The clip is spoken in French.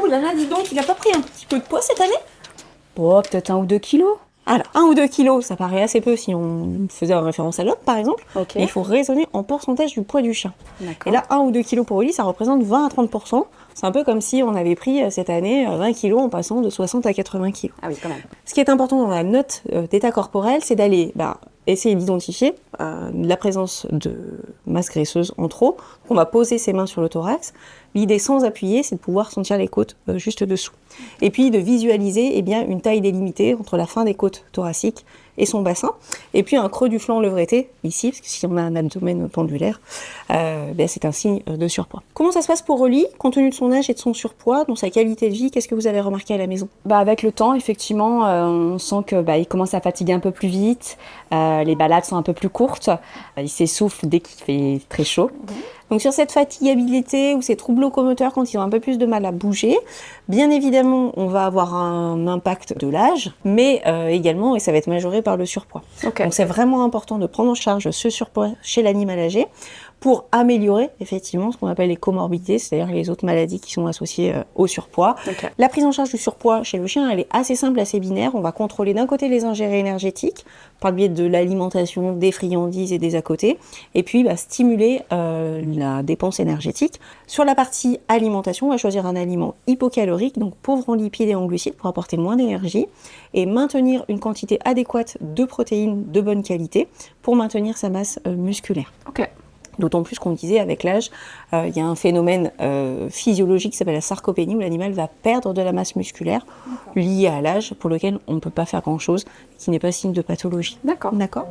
oh là là, dis donc, il a pas pris un petit peu de poids cette année? Oh, peut-être 1 ou 2 kilos. Alors, 1 ou 2 kilos, ça paraît assez peu si on faisait en référence à l'homme, par exemple. Ok. Mais il faut raisonner en pourcentage du poids du chien. D'accord. Et là, 1 ou 2 kilos pour Oli, ça représente 20 à 30%. C'est un peu comme si on avait pris cette année 20 kilos en passant de 60 à 80 kilos. Ah oui, quand même. Ce qui est important dans la note d'état corporel, c'est d'aller essayer d'identifier la présence de masse graisseuse en trop. On va poser ses mains sur le thorax. L'idée sans appuyer, c'est de pouvoir sentir les côtes juste dessous. Et puis de visualiser une taille délimitée entre la fin des côtes thoraciques et son bassin. Et puis un creux du flanc levreté, ici, parce que si on a un abdomen pendulaire, c'est un signe de surpoids. Comment ça se passe pour Oli, compte tenu de son âge et de son surpoids, dans sa qualité de vie? Qu'est-ce que vous avez remarqué à la maison? Avec le temps, effectivement, on sent que il commence à fatiguer un peu plus vite. Les balades sont un peu plus courtes. Il s'essouffle dès qu'il fait très chaud. Donc sur cette fatigabilité ou ces troubles locomoteurs quand ils ont un peu plus de mal à bouger, bien évidemment, on va avoir un impact de l'âge, mais également, et ça va être majoré par le surpoids. Ok. Donc c'est vraiment important de prendre en charge ce surpoids chez l'animal âgé pour améliorer effectivement ce qu'on appelle les comorbidités, c'est-à-dire les autres maladies qui sont associées au surpoids. Ok. La prise en charge du surpoids chez le chien, elle est assez simple, assez binaire. On va contrôler d'un côté les ingérés énergétiques par le biais de l'alimentation, des friandises et des à côté, et puis stimuler la dépense énergétique. Sur la partie alimentation, on va choisir un aliment hypocalorique, donc pauvre en lipides et en glucides pour apporter moins d'énergie, et maintenir une quantité adéquate de protéines de bonne qualité pour maintenir sa masse musculaire. Ok. D'autant plus qu'on disait avec l'âge, il y a un phénomène physiologique qui s'appelle la sarcopénie, où l'animal va perdre de la masse musculaire liée à l'âge, pour lequel on ne peut pas faire grand-chose, qui n'est pas signe de pathologie. D'accord. D'accord ?